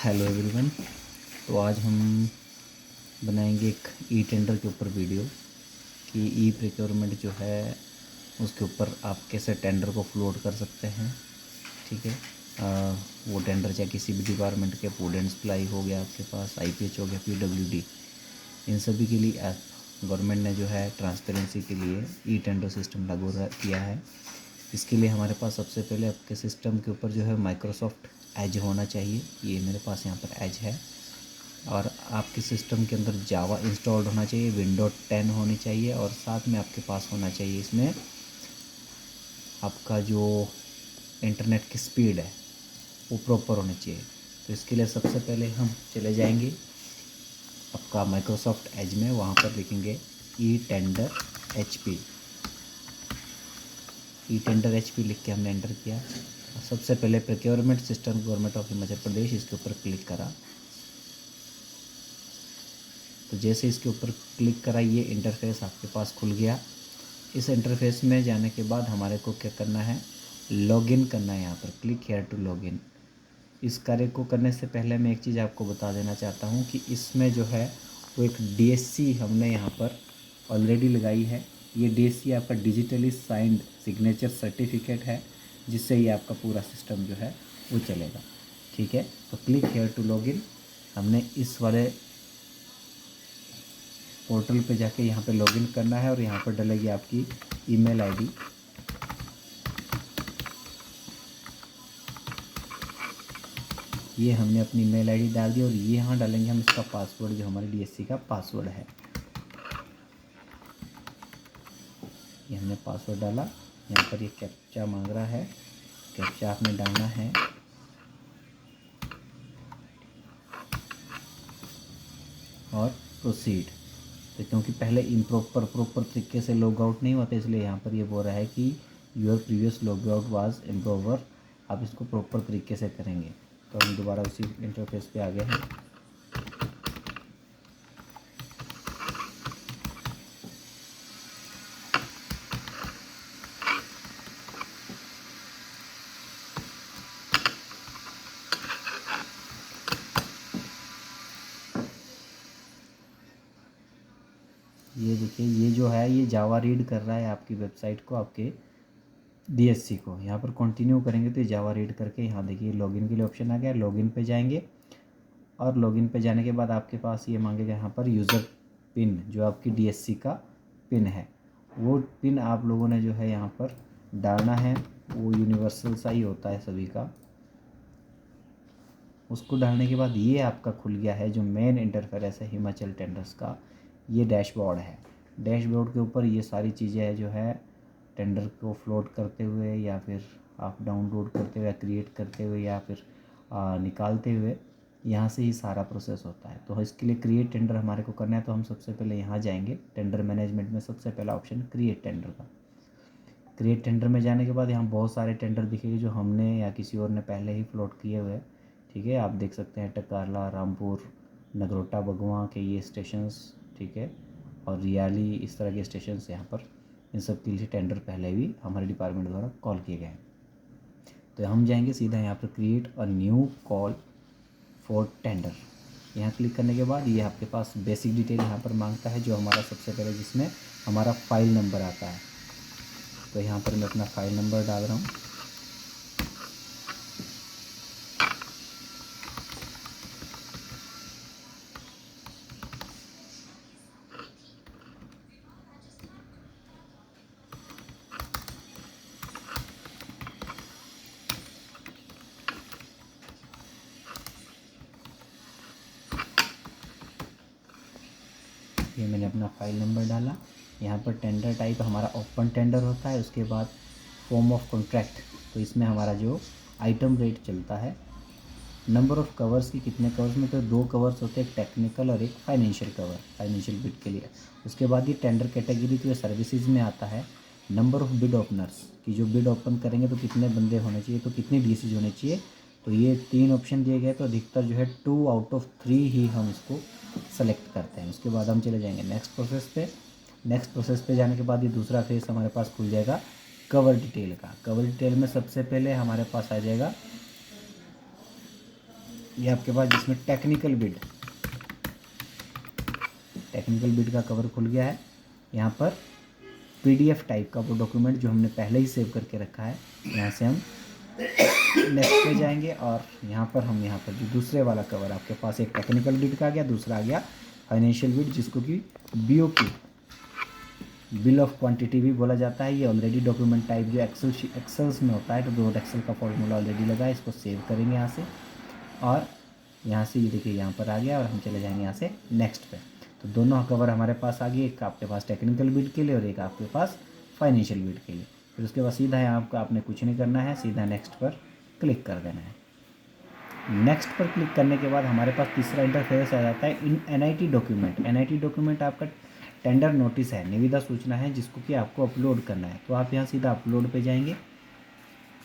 Hello everyone. तो आज हम बनाएंगे एक ई टेंडर के ऊपर वीडियो कि ई प्रिक्योरमेंट जो है उसके ऊपर आप कैसे टेंडर को फ्लोट कर सकते हैं। ठीक है, वो टेंडर चाहे किसी भी डिपार्टमेंट के, फूड एंड सप्लाई हो गया आपके पास, आईपीएच हो गया, पीडब्ल्यूडी, इन सभी के लिए ऐप गवर्नमेंट ने जो है ट्रांसपेरेंसी के लिए ई टेंडर सिस्टम लागू किया है। इसके लिए हमारे पास सबसे पहले आपके सिस्टम के ऊपर जो है माइक्रोसॉफ्ट एज होना चाहिए। ये मेरे पास यहाँ पर एज है। और आपके सिस्टम के अंदर जावा इंस्टॉल्ड होना चाहिए, विंडो 10 होनी चाहिए, और साथ में आपके पास होना चाहिए इसमें आपका जो इंटरनेट की स्पीड है वो प्रॉपर होनी चाहिए। तो इसके लिए सबसे पहले हम चले जाएंगे आपका माइक्रोसॉफ्ट एज में, वहाँ पर लिखेंगे e tender HP। E tender HP लिख के हमने एंटर किया। सबसे पहले procurement system government of Himachal Pradesh, इसके ऊपर क्लिक करा। तो जैसे इसके ऊपर क्लिक करा ये इंटरफेस आपके पास खुल गया। इस इंटरफेस में जाने के बाद हमारे को क्या करना है, लॉगिन करना है। यहाँ पर क्लिक हेयर टू लॉगिन। इस कार्य को करने से पहले मैं एक चीज़ आपको बता देना चाहता हूँ कि इसमें जो है वो एक DSC हमने यहाँ पर ऑलरेडी लगाई है। ये DSC आपका डिजिटली साइंड सिग्नेचर सर्टिफिकेट है, जिससे ये आपका पूरा सिस्टम जो है वो चलेगा। ठीक है, तो क्लिक हेयर टू लॉगिन। हमने इस वाले पोर्टल पे जाके यहाँ पे लॉगिन करना है और यहाँ पर डलेगी आपकी ईमेल आईडी। ये हमने अपनी ईमेल आईडी डाल दी और ये यहाँ डालेंगे हम इसका पासवर्ड, जो हमारे DSC का पासवर्ड है। ये हमने पासवर्ड डाला। यहाँ पर ये कैप्चा मांग रहा है, कैप्चा आपने डालना है। और प्रोसीड। तो क्योंकि पहले प्रॉपर तरीके से लॉग आउट नहीं होता, इसलिए यहाँ पर ये बोल रहा है कि your previous log out was improper. आप इसको प्रॉपर तरीके से करेंगे। तो हम दोबारा उसी इंटरफेस पे आ गए हैं। ये देखिए, ये जो है ये जावा रीड कर रहा है आपकी वेबसाइट को, आपके DSC को। यहाँ पर कंटिन्यू करेंगे तो ये जावा रीड करके यहाँ देखिए लॉगिन के लिए ऑप्शन आ गया। लॉगिन पे जाएंगे और लॉगिन पे जाने के बाद आपके पास ये मांगेगा यहाँ पर यूज़र पिन, जो आपकी DSC का पिन है। वो पिन आप लोगों ने जो है यहाँ पर डालना है। वो यूनिवर्सल सा ही होता है सभी का। उसको डालने के बाद ये आपका खुल गया है जो मेन इंटरफेस है हिमाचल टेंडर्स का। ये डैशबोर्ड है। डैशबोर्ड के ऊपर ये सारी चीज़ें है जो है टेंडर को फ्लोट करते हुए, या फिर आप डाउनलोड करते हुए, क्रिएट करते हुए, या फिर निकालते हुए, यहाँ से ही सारा प्रोसेस होता है। तो इसके लिए क्रिएट टेंडर हमारे को करना है। तो हम सबसे पहले यहाँ जाएंगे टेंडर मैनेजमेंट में, सबसे पहला ऑप्शन क्रिएट टेंडर का। क्रिएट टेंडर में जाने के बाद यहाँ बहुत सारे टेंडर दिखेंगे जो हमने या किसी और ने पहले ही फ्लोट किए हुए हैं। ठीक है, आप देख सकते हैं टकारला, रामपुर, नगरोटा, बगवां के ये स्टेशंस। ठीक है, और रियाली, इस तरह के स्टेशंस यहाँ पर, इन सब के लिए टेंडर पहले भी हमारे डिपार्टमेंट द्वारा कॉल किए गए हैं। तो हम जाएंगे सीधा यहाँ पर create a new call for tender. यहाँ क्लिक करने के बाद ये आपके पास बेसिक डिटेल यहाँ पर मांगता है, जो हमारा सबसे पहले जिसमें हमारा फाइल नंबर आता है। तो यहाँ पर मैं अपना फाइल नंबर डाल रहा हूँ। ये मैंने अपना फाइल नंबर डाला। यहाँ पर टेंडर टाइप हमारा ओपन टेंडर होता है। उसके बाद फॉर्म ऑफ कॉन्ट्रैक्ट, तो इसमें हमारा जो आइटम रेट चलता है। नंबर ऑफ़ कवर्स की कितने कवर्स में, तो 2 कवर्स होते हैं, एक टेक्निकल और एक फाइनेंशियल कवर, फाइनेंशियल बिड के लिए। उसके बाद ये टेंडर कैटेगरी के सर्विसेज में आता है। नंबर ऑफ़ बिड ओपनर्स की, जो बिड ओपन करेंगे तो कितने बंदे होने चाहिए, तो कितनी DCs होने चाहिए। तो ये 3 ऑप्शन दिए गए, तो अधिकतर जो है 2 आउट ऑफ 3 ही हम इसको सेलेक्ट करते हैं। उसके बाद हम चले जाएंगे नेक्स्ट प्रोसेस पे। नेक्स्ट प्रोसेस पे जाने के बाद ये दूसरा फेस हमारे पास खुल जाएगा कवर डिटेल का। कवर डिटेल में सबसे पहले हमारे पास आ जाएगा ये आपके पास जिसमें टेक्निकल बिड का कवर खुल गया है। यहाँ पर PDF टाइप का वो डॉक्यूमेंट जो हमने पहले ही सेव करके रखा है, यहाँ से हम नेक्स्ट पे जाएंगे और यहाँ पर जो दूसरे वाला कवर आपके पास एक टेक्निकल बिड का आ गया, दूसरा आ गया फाइनेंशियल बिड, जिसको कि BOQ बिल ऑफ क्वांटिटी भी बोला जाता है। ये ऑलरेडी डॉक्यूमेंट टाइप जो एक्सेल्स में होता है, तो डॉट एक्सेल का फॉर्मूला ऑलरेडी लगा है, इसको सेव करेंगे यहाँ से और यहाँ से ये देखिए यहाँ पर आ गया और हम चले जाएंगे यहाँ से नेक्स्ट पे। तो दोनों कवर हमारे पास आ गए, एक आपके पास टेक्निकल बिड के लिए और एक आपके पास फाइनेंशियल बिड के लिए। फिर उसके बाद सीधा यहाँ आपने कुछ नहीं करना है, सीधा नेक्स्ट पर क्लिक कर देना है। नेक्स्ट पर क्लिक करने के बाद हमारे पास तीसरा इंटरफेस आ जाता है इन NIT डॉक्यूमेंट। NIT डॉक्यूमेंट आपका टेंडर नोटिस है, निविदा सूचना है, जिसको कि आपको अपलोड करना है। तो आप यहाँ सीधा अपलोड पे जाएंगे।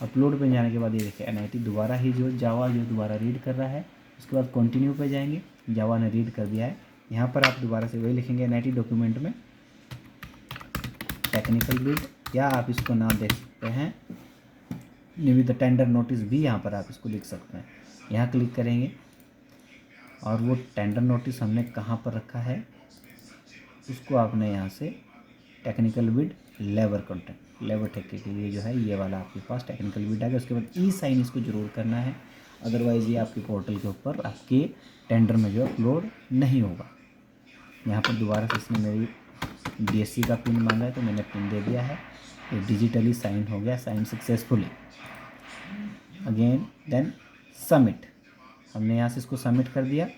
अपलोड पे जाने के बाद ये देखिए NIT दोबारा ही जो जावा जो दोबारा रीड कर रहा है। उसके बाद कंटिन्यू पे जाएंगे, जावा ने रीड कर दिया है। यहाँ पर आप दोबारा से वही लिखेंगे NIT डॉक्यूमेंट में टेक्निकल बिड, या आप इसको नाम दे सकते हैं निविदा टेंडर नोटिस भी, यहाँ पर आप इसको लिख सकते हैं। यहाँ क्लिक करेंगे और वो टेंडर नोटिस हमने कहाँ पर रखा है उसको आपने यहाँ से technical bid labour contract, labour ठेके के लिए जो है ये वाला आपके पास टेक्निकल बिड आ गया। उसके बाद E-साइन इसको ज़रूर करना है, अदरवाइज़ ये आपके पोर्टल के ऊपर आपके टेंडर में जो अपलोड नहीं होगा। यहाँ पर दोबारा से इसने मेरी DSC का पिन मांगा है, तो मैंने पिन दे दिया है। ये डिजिटली साइन हो गया, sign successfully. Again then submit, हमने यहाँ से इसको सबमिट कर दिया।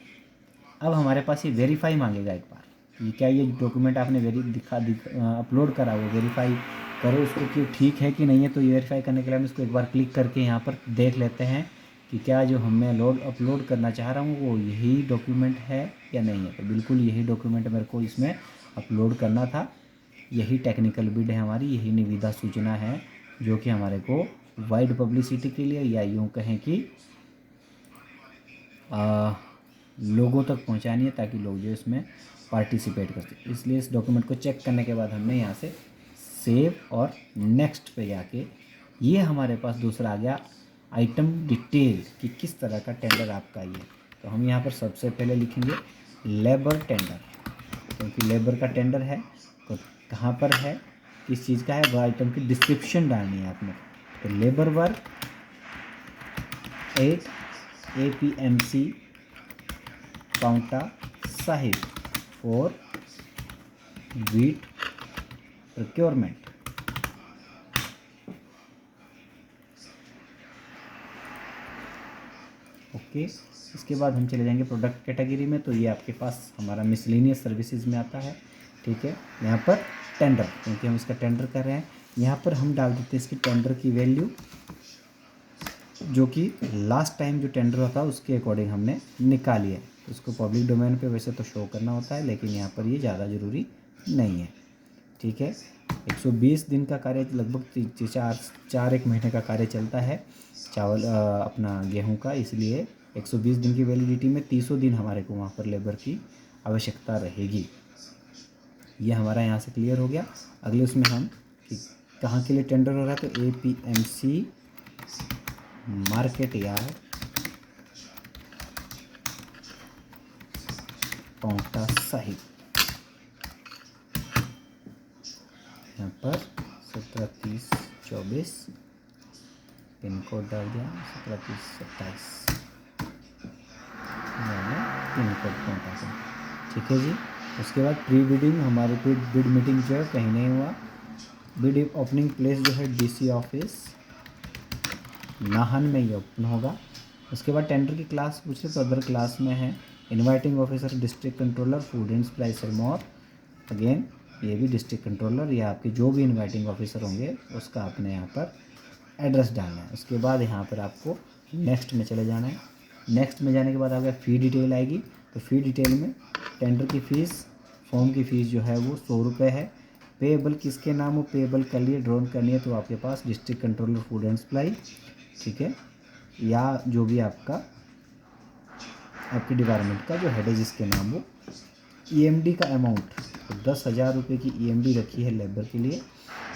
अब हमारे पास ये वेरीफाई मांगेगा एक बार, ये क्या ये डॉक्यूमेंट आपने अपलोड करा वो वेरीफाई करो उसको कि ठीक है कि नहीं है। तो ये वेरीफाई करने के लिए हम इसको एक बार क्लिक करके यहाँ पर देख लेते हैं कि क्या जो मैं अपलोड करना चाह रहा हूँ वो यही डॉक्यूमेंट है या नहीं है। तो बिल्कुल यही डॉक्यूमेंट मेरे को इसमें अपलोड करना था, यही टेक्निकल बिड है हमारी, यही निविदा सूचना है जो कि हमारे को वाइड पब्लिसिटी के लिए या यूँ कहें कि लोगों तक पहुंचानी है ताकि लोग जो इसमें पार्टिसिपेट कर सकें। इसलिए इस डॉक्यूमेंट को चेक करने के बाद हमने यहाँ से सेव और नेक्स्ट पे जाके ये हमारे पास दूसरा आ गया आइटम डिटेल कि किस तरह का टेंडर आपका ये। तो हम यहाँ पर सबसे पहले लिखेंगे लेबर टेंडर, क्योंकि लेबर का टेंडर है तो कहाँ पर है किस चीज़ का है वह आइटम की डिस्क्रिप्शन डालनी है आपने। तो labour work 8 APMC Paonta Sahib for wheat procurement. Okay, इसके बाद हम चले जाएंगे प्रोडक्ट कैटेगरी में। तो ये आपके पास हमारा मिसलेनियस सर्विसेज में आता है, ठीक है। यहाँ पर टेंडर, क्योंकि हम इसका टेंडर कर रहे हैं, यहाँ पर हम डाल देते हैं इसकी टेंडर की वैल्यू जो कि लास्ट टाइम जो टेंडर हुआ था उसके अकॉर्डिंग हमने निकाली है। उसको पब्लिक डोमेन पे वैसे तो शो करना होता है, लेकिन यहाँ पर ये ज़्यादा ज़रूरी नहीं है, ठीक है। 120 दिन का कार्य, लगभग चार एक महीने का कार्य चलता है चावल अपना गेहूं का, इसलिए 120 दिन की वैलिडिटी में 300 दिन हमारे को वहाँ पर लेबर की आवश्यकता रहेगी। ये हमारा यहाँ से क्लियर हो गया। अगले उसमें हम कि कहाँ के लिए टेंडर हो रहा है, तो APMC market yard Paonta Sahib, यहाँ पर 173024 पिन कोड डाल दिया, 173027 पिन कोड पाउंटा साहिब, ठीक है जी। उसके बाद प्री बिडिंग, हमारी बिड मीटिंग जो है कहीं नहीं हुआ। बिड ओपनिंग प्लेस जो है DC ऑफिस नाहन में ही ओपन होगा। उसके बाद टेंडर की क्लास पूछे तो अदर क्लास में है। Inviting officer district controller food and supply Sirmaur, again ये भी डिस्ट्रिक्ट कंट्रोलर या आपके जो भी इन्वाइटिंग ऑफिसर होंगे उसका आपने यहाँ पर एड्रेस डालना है। उसके बाद यहाँ पर आपको नेक्स्ट में चले जाना है। नेक्स्ट में जाने के बाद आपका फ़ी डिटेल आएगी। तो फ़ी डिटेल में टेंडर की फ़ीस, फॉर्म की फ़ीस जो है वो 100 रुपये है। पेएबल किसके नाम हो, पेएबल कर लिए ड्रॉन करनी है तो आपके पास district controller food and supply, ठीक है, या जो भी आपका आपके डिपार्टमेंट का जो हेड है जिसके नाम हो। EMD का अमाउंट तो 10,000 रुपये की EMD रखी है लेबर के लिए,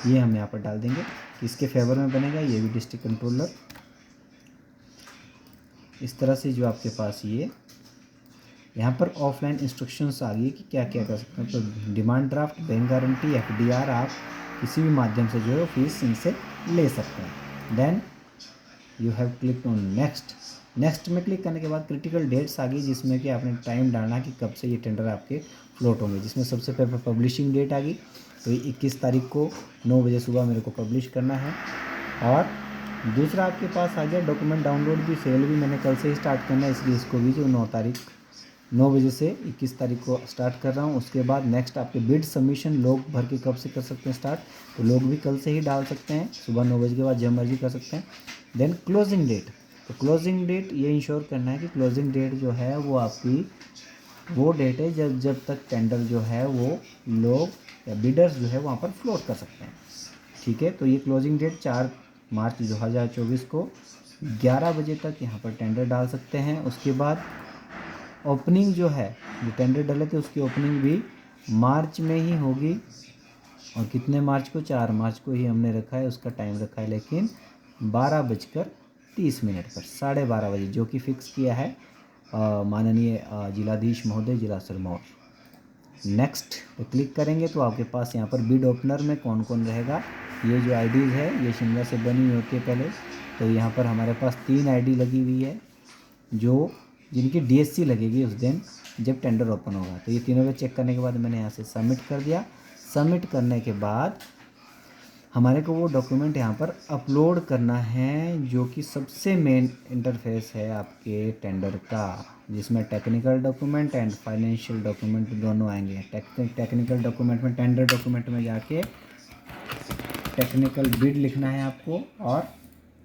ये हम यहाँ पर डाल देंगे। किसके फेवर में बनेगा, ये भी डिस्ट्रिक्ट कंट्रोलर इस तरह से जो आपके पास ये यहाँ पर ऑफलाइन इंस्ट्रक्शंस आ गई कि क्या क्या कर सकते हैं। तो demand draft, bank guarantee, FDR आप किसी भी माध्यम से जो है फीस इनसे ले सकते हैं। Then you have click on next. Next में क्लिक करने के बाद क्रिटिकल डेट्स आ गई, जिसमें कि आपने टाइम डालना कि कब से ये टेंडर आपके फ्लोट होंगे। जिसमें सबसे पहले पब्लिशिंग डेट आ गई, तो 21 तारीख को 9 बजे सुबह मेरे को पब्लिश करना है। और दूसरा आपके पास आ गया डॉक्यूमेंट डाउनलोड भी, सेल भी मैंने कल से ही स्टार्ट करना है, इसलिए इसको भी जो 9 बजे से 21 तारीख को स्टार्ट कर रहा हूँ। उसके बाद नेक्स्ट आपके बिड सबमिशन लोग भर के कब से कर सकते हैं स्टार्ट, तो लोग भी कल से ही डाल सकते हैं, सुबह 9 बजे के बाद जब मर्जी कर सकते हैं। देन क्लोजिंग डेट, तो क्लोजिंग डेट ये इंश्योर करना है कि क्लोजिंग डेट जो है वो आपकी वो डेट है जब तक टेंडर जो है वो लोग या बिडर्स जो है वहाँ पर फ्लोट कर सकते हैं। ठीक है, तो ये क्लोजिंग डेट 4 मार्च 2024 को 11 बजे तक यहाँ पर टेंडर डाल सकते हैं। उसके बाद ओपनिंग जो है, जो टेंडर डाले थे उसकी ओपनिंग भी मार्च में ही होगी। और कितने मार्च को, 4 मार्च को ही हमने रखा है, उसका टाइम रखा है, लेकिन 12:30 पर 12:30 बजे, जो कि फिक्स किया है माननीय जिलाधीश महोदय, जिला सिरमौर। नेक्स्ट पे क्लिक करेंगे तो आपके पास यहाँ पर बिड ओपनर में कौन कौन रहेगा। ये जो आईडीज़ है ये शिमला से बनी हुई होती है पहले, तो यहाँ पर हमारे पास 3 आईडी लगी हुई है, जो जिनकी डीएससी लगेगी उस दिन जब टेंडर ओपन होगा। तो ये तीनों को चेक करने के बाद मैंने यहाँ से सबमिट कर दिया। सबमिट करने के बाद हमारे को वो डॉक्यूमेंट यहाँ पर अपलोड करना है, जो कि सबसे मेन इंटरफेस है आपके टेंडर का, जिसमें technical document and financial document दोनों आएंगे। टेक्निकल डॉक्यूमेंट में, टेंडर डॉक्यूमेंट में जाके टेक्निकल बिड लिखना है आपको, और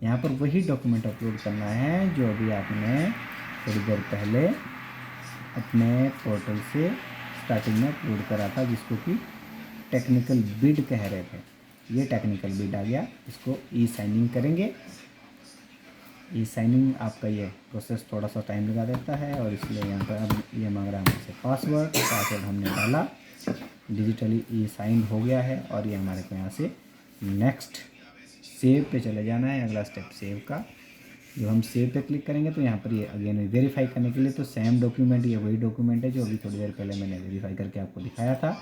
यहाँ पर वही डॉक्यूमेंट अपलोड करना है जो अभी आपने थोड़ी देर पहले अपने पोर्टल से स्टार्टिंग में अपलोड करा था, जिसको कि टेक्निकल बिड कह रहे थे। ये टेक्निकल बिड आ गया, इसको ई साइनिंग करेंगे। ई साइनिंग आपका ये प्रोसेस थोड़ा सा टाइम लगा देता है, और इसलिए यहाँ पर अब ये मांग रहा है हमसे पासवर्ड हमने डाला, डिजिटली ई साइन हो गया है। और ये हमारे को यहाँ से नेक्स्ट सेव पे चले जाना है, अगला स्टेप सेव का। जो हम सेव पे क्लिक करेंगे तो यहाँ पर ये अगेन वेरीफाई करने के लिए, तो सेम डॉक्यूमेंट, ये वही डॉक्यूमेंट है जो अभी थोड़ी देर पहले मैंने वेरीफाई करके आपको दिखाया था।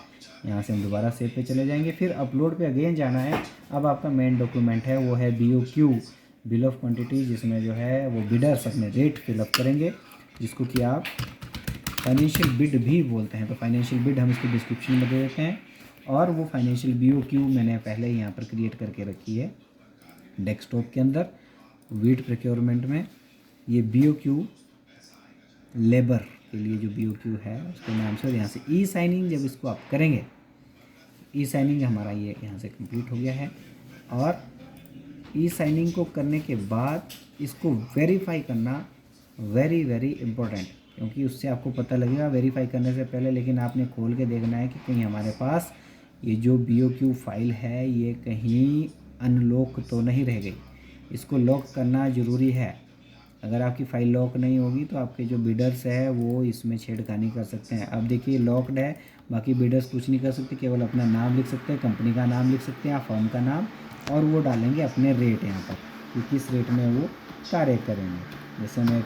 यहाँ से हम दोबारा सेव पे चले जाएंगे, फिर अपलोड पे अगेन जाना है। अब आपका मेन डॉक्यूमेंट है वो है BOQ, बिल ऑफ क्वांटिटी, जिसमें जो है वो बिडर्स अपने रेट फिलअप करेंगे, जिसको कि आप फाइनेंशियल बिड भी बोलते हैं। तो फाइनेंशियल बिड हम इसको डिस्क्रिप्शन में दे देते हैं। और वो फाइनेंशियल BOQ मैंने पहले ही यहाँ पर क्रिएट करके रखी है डेस्कटॉप के अंदर, वीट प्रोक्योरमेंट में। ये BOQ लेबर के लिए जो BOQ है उसके नाम से, और यहाँ से ई साइनिंग जब इसको आप करेंगे, ई साइनिंग हमारा ये यहाँ से कंप्लीट हो गया है। और ई साइनिंग को करने के बाद इसको वेरीफाई करना वेरी इम्पोर्टेंट, क्योंकि उससे आपको पता लगेगा वेरीफाई करने से पहले, लेकिन आपने खोल के देखना है कि कहीं हमारे पास ये जो BOQ फाइल है ये कहीं अनलॉक तो नहीं रह गई। इसको लॉक करना ज़रूरी है। अगर आपकी फ़ाइल लॉक नहीं होगी तो आपके जो बिडर्स है वो इसमें छेड़खानी कर सकते हैं। अब देखिए लॉक्ड है, बाकी बिडर्स कुछ नहीं कर सकते, केवल अपना नाम लिख सकते हैं, कंपनी का नाम लिख सकते हैं, फर्म का नाम, और वो डालेंगे अपने रेट यहाँ पर कि किस रेट में वो कार्य करेंगे। जैसे मैं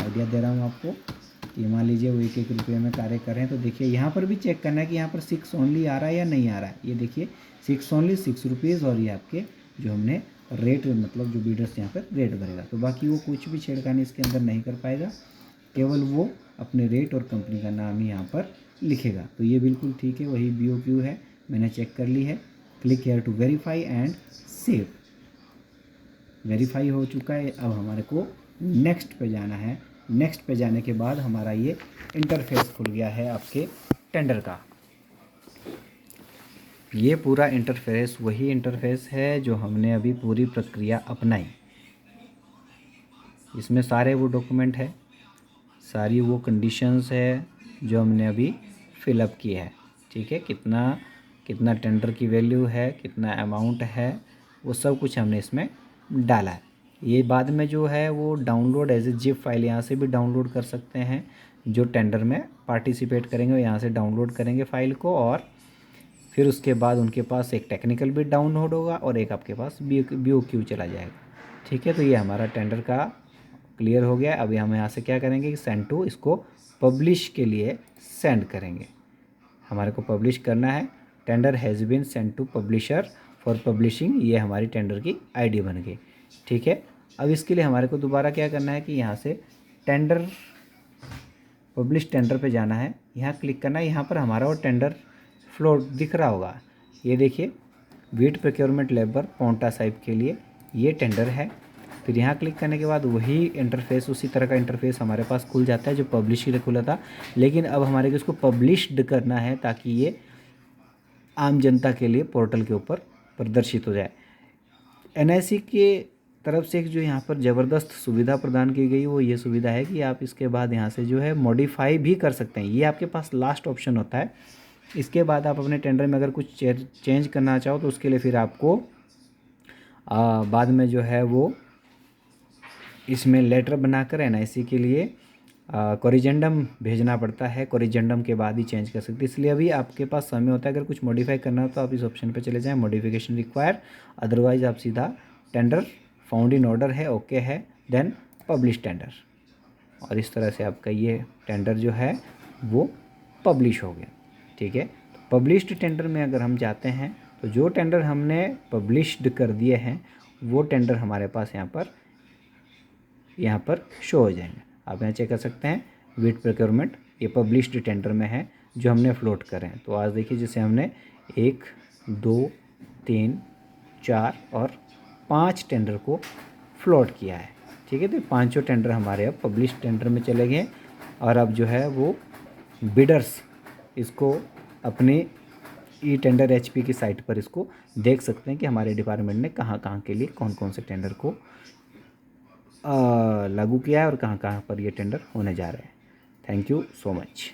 आइडिया दे रहा हूँ आपको कि मान लीजिए वो 1-1 रुपये में कार्य कर रहे हैं, तो देखिए यहाँ पर भी चेक करना है कि यहाँ पर 6 ओनली आ रहा है या नहीं आ रहा है। ये देखिए 6 ओनली, 6 रुपीज़, और ये आपके जो हमने रेट, मतलब जो बिडर्स यहाँ पर रेट भरेगा। तो बाकी वो कुछ भी छेड़खानी इसके अंदर नहीं कर पाएगा, केवल वो अपने रेट और कंपनी का नाम ही यहाँ पर लिखेगा। तो ये बिल्कुल ठीक है, वही BOQ है, मैंने चेक कर ली है। Click here to verify and save. Verify हो चुका है, अब हमारे को नेक्स्ट पे जाना है। नेक्स्ट पे जाने के बाद हमारा ये इंटरफेस खुल गया है आपके टेंडर का। ये पूरा इंटरफेस वही इंटरफेस है जो हमने अभी पूरी प्रक्रिया अपनाई। इसमें सारे वो डॉक्यूमेंट है, सारी वो कंडीशंस है जो हमने अभी फिलअप की है। ठीक है, कितना टेंडर की वैल्यू है, कितना अमाउंट है, वो सब कुछ हमने इसमें डाला है। ये बाद में जो है वो download as a zip file यहाँ से भी डाउनलोड कर सकते हैं। जो टेंडर में पार्टिसिपेट करेंगे वो यहाँ से डाउनलोड करेंगे फाइल को, और फिर उसके बाद उनके पास एक टेक्निकल बिड डाउनलोड होगा और एक आपके पास BOQ चला जाएगा। ठीक है, तो ये हमारा टेंडर का क्लियर हो गया। अभी हम यहाँ से क्या करेंगे कि सेंड टू, इसको पब्लिश के लिए सेंड करेंगे। हमारे को पब्लिश करना है। Tender has been sent to publisher for publishing, ये हमारी टेंडर की आईडी बन गई। ठीक है, अब इसके लिए हमारे को दोबारा क्या करना है कि यहाँ से टेंडर, पब्लिश टेंडर पे जाना है, यहाँ क्लिक करना है। यहाँ पर हमारा वो टेंडर फ्लोट दिख रहा होगा, ये देखिए, वीट प्रोक्योरमेंट लेबर पोंटा साहिब के लिए ये टेंडर है। फिर यहाँ क्लिक करने के बाद वही इंटरफेस, उसी तरह का इंटरफेस हमारे पास खुल जाता है जो पब्लिश के लिए खुला था, लेकिन अब हमारे को इसको पब्लिश्ड करना है ताकि ये आम जनता के लिए पोर्टल के ऊपर प्रदर्शित हो जाए। एनआईसी के तरफ से एक जो यहाँ पर ज़बरदस्त सुविधा प्रदान की गई वो ये सुविधा है कि आप इसके बाद यहाँ से जो है मॉडिफाई भी कर सकते हैं। ये आपके पास लास्ट ऑप्शन होता है। इसके बाद आप अपने टेंडर में अगर कुछ चेंज करना चाहो तो उसके लिए फिर आपको बाद में जो है वो इसमें लेटर बनाकर एनआईसी के लिए कोरिजेंडम भेजना पड़ता है। कोरिजेंडम के बाद ही चेंज कर सकते हैं, इसलिए अभी आपके पास समय होता है। अगर कुछ मॉडिफाई करना हो तो आप इस ऑप्शन पे चले जाएं, मॉडिफिकेशन रिक्वायर, अदरवाइज आप सीधा टेंडर फाउंड इन ऑर्डर है, ओके है, देन पब्लिश टेंडर, और इस तरह से आपका ये टेंडर जो है वो पब्लिश हो गया। ठीक है, तो पब्लिश्ड टेंडर में अगर हम जाते हैं तो जो टेंडर हमने पब्लिश्ड कर दिए हैं वो टेंडर हमारे पास यहाँ पर शो हो जाएंगे। आप यहाँ चेक कर सकते हैं, वीट प्रोक्योरमेंट ये पब्लिश्ड टेंडर में है जो हमने फ्लोट करें। तो आज देखिए जैसे हमने 1, 2, 3, 4 और 5 टेंडर को फ्लोट किया है। ठीक है, तो पांचों टेंडर हमारे अब पब्लिश्ड टेंडर में चले गए, और अब जो है वो बिडर्स इसको अपने ई टेंडर एचपी की साइट पर इसको देख सकते हैं कि हमारे डिपार्टमेंट ने कहाँ कहाँ के लिए कौन कौन से टेंडर को लागू किया है और कहाँ कहाँ पर ये टेंडर होने जा रहे हैं। Thank you so much.